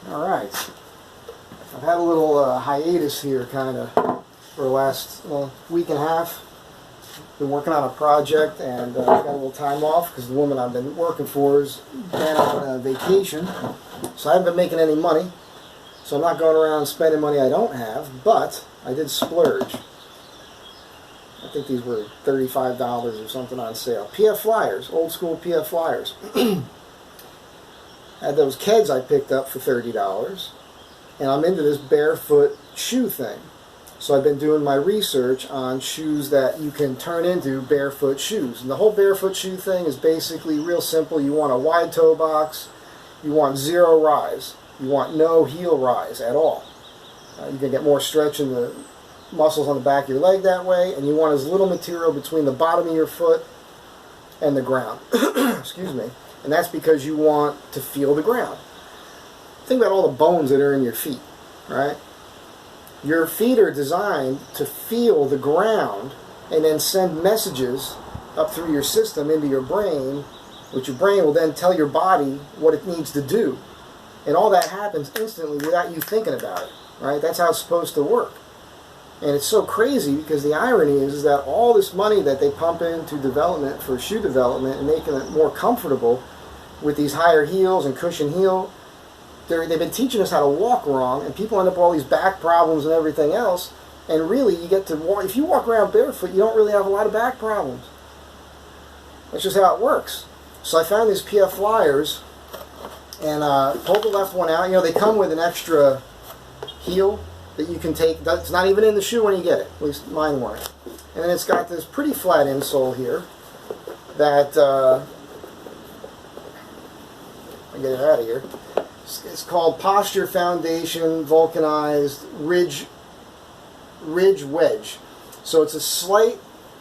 Alright, I've had a little hiatus here kind of for the last week and a half. Been working on a project and got a little time off because the woman I've been working for has been on vacation. So I haven't been making any money. So I'm not going around spending money I don't have, but I did splurge. I think these were $35 or something on sale. PF Flyers, old school PF Flyers. Had those kegs I picked up for $30, and I'm into this barefoot shoe thing. So I've been doing my research on shoes that you can turn into barefoot shoes. And the whole barefoot shoe thing is basically real simple. You want a wide toe box, you want zero rise, you want no heel rise at all. You can get more stretch in the muscles on the back of your leg that way, and you want as little material between the bottom of your foot and the ground. Excuse me. And that's because you want to feel the ground. Think about all the bones that are in your feet, right? Your feet are designed to feel the ground and then send messages up through your system into your brain, which your brain will then tell your body what it needs to do. And all that happens instantly without you thinking about it, right? That's how it's supposed to work. And it's so crazy because the irony is that all this money that they pump into development for shoe development and making it more comfortable with these higher heels and cushion heel, they've been teaching us how to walk wrong, and people end up with all these back problems and everything else. And really, you get to walk, if you walk around barefoot, you don't really have a lot of back problems. That's just how it works. So I found these PF Flyers and pulled the left one out. You know, they come with an extra heel that you can take. It's not even in the shoe when you get it. At least mine weren't. And then it's got this pretty flat insole here that I get it out of here. It's called Posture Foundation Vulcanized Ridge Wedge. So it's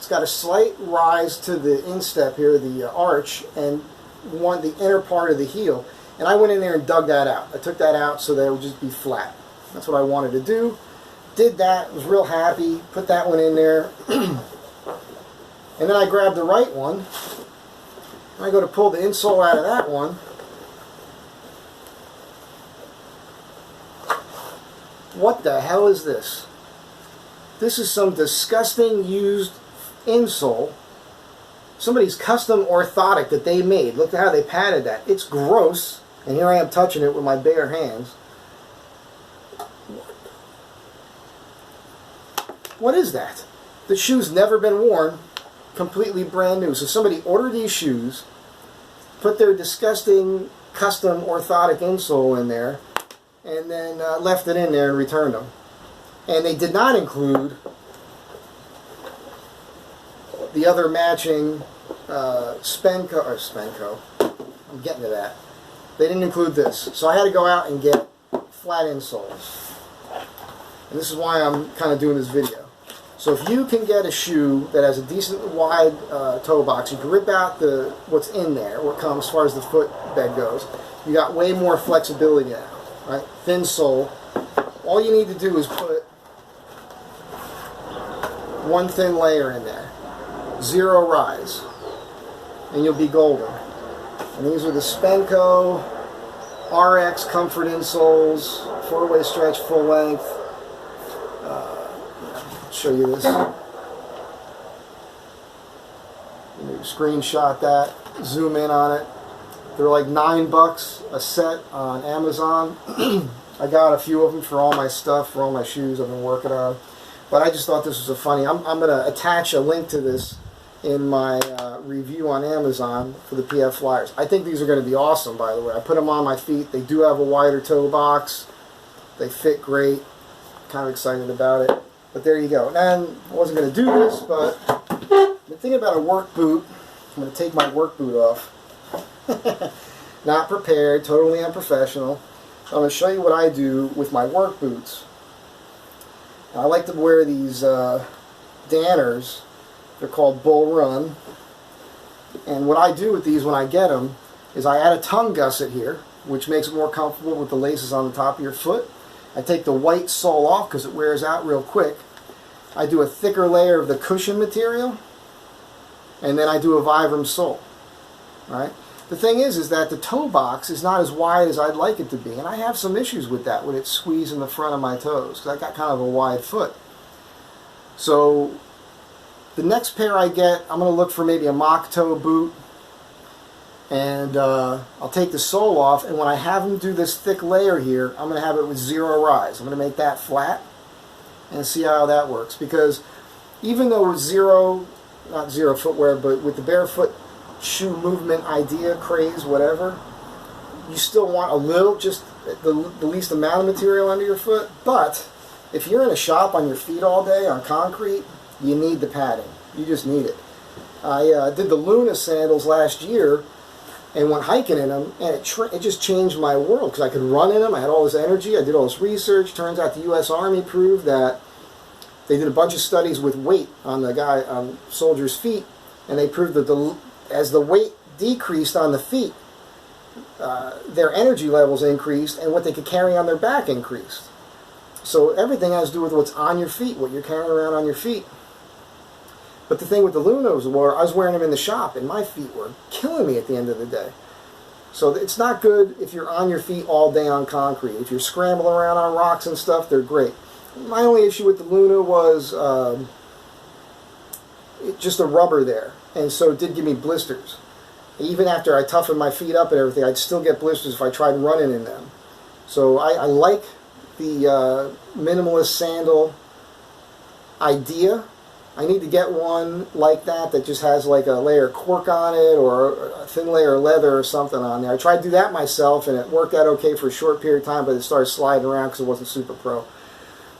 got a slight rise to the instep here, the arch, and the inner part of the heel. And I went in there and dug that out. I took that out so that it would just be flat. That's what I wanted to do. Did that, was real happy, put that one in there. And then I grabbed the right one. And I go to pull the insole out of that one. What the hell is this? This is some disgusting used insole. Somebody's custom orthotic that they made. Look at how they padded that. It's gross. And here I am touching it with my bare hands. What is that? The shoe's never been worn. Completely brand new. So somebody ordered these shoes, put their disgusting custom orthotic insole in there, and then left it in there and returned them. And they did not include the other matching Spenco. I'm getting to that. They didn't include this. So I had to go out and get flat insoles. And this is why I'm kind of doing this video. So if you can get a shoe that has a decent wide toe box, you can rip out what's in there, what comes as far as the foot bed goes. You got way more flexibility now. Right? Thin sole. All you need to do is put one thin layer in there. Zero rise. And you'll be golden. And these are the Spenco RX Comfort insoles. 4-way stretch, full length. I'll show you this. You screenshot that. Zoom in on it. They're like $9 a set on Amazon. I got a few of them for all my stuff, for all my shoes I've been working on. But I just thought this was a funny. I'm going to attach a link to this in my review on Amazon for the PF Flyers. I think these are going to be awesome, by the way. I put them on my feet. They do have a wider toe box. They fit great. Kind of excited about it. But there you go. And I wasn't going to do this, but I've been thinking about a work boot. I'm going to take my work boot off. Not prepared, totally unprofessional. I'm going to show you what I do with my work boots. I like to wear these Danners. They're called Bull Run. And what I do with these when I get them is I add a tongue gusset here, which makes it more comfortable with the laces on the top of your foot. I take the white sole off because it wears out real quick. I do a thicker layer of the cushion material, and then I do a Vibram sole. Right? The thing is that the toe box is not as wide as I'd like it to be, and I have some issues with that when it's squeezing the front of my toes, because I got kind of a wide foot. So the next pair I get, I'm going to look for maybe a mock toe boot, and I'll take the sole off, and when I have them do this thick layer here, I'm going to have it with zero rise. I'm going to make that flat and see how that works, because even though with not zero footwear, but with the barefoot shoe movement idea, craze, whatever, you still want a little, just the least amount of material under your foot. But if you're in a shop on your feet all day on concrete, you need the padding. You just need it. I did the Luna sandals last year and went hiking in them, and it just changed my world, because I could run in them. I had all this energy. I did all this research. Turns out the U.S. Army proved that they did a bunch of studies with weight on soldiers' feet, and they proved that as the weight decreased on the feet, their energy levels increased, and what they could carry on their back increased. So everything has to do with what's on your feet, what you're carrying around on your feet. But the thing with the Lunos I was wearing them in the shop, and my feet were killing me at the end of the day. So it's not good if you're on your feet all day on concrete. If you're scrambling around on rocks and stuff, they're great. My only issue with the Luna was just the rubber there, and so it did give me blisters. Even after I toughened my feet up and everything, I'd still get blisters if I tried running in them. So I like the minimalist sandal idea. I need to get one like that just has like a layer of cork on it, or a thin layer of leather or something on there. I tried to do that myself, and it worked out okay for a short period of time, but it started sliding around because it wasn't super pro.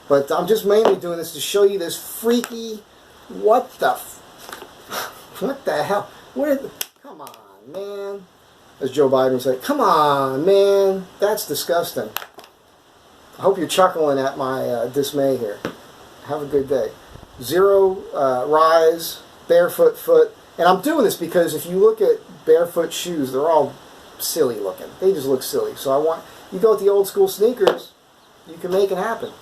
But I'm just mainly doing this to show you this freaky, what the hell? Come on, man. As Joe Biden would say, come on, man. That's disgusting. I hope you're chuckling at my dismay here. Have a good day. Zero rise, barefoot foot. And I'm doing this because if you look at barefoot shoes, they're all silly looking. They just look silly. So you go with the old school sneakers, you can make it happen.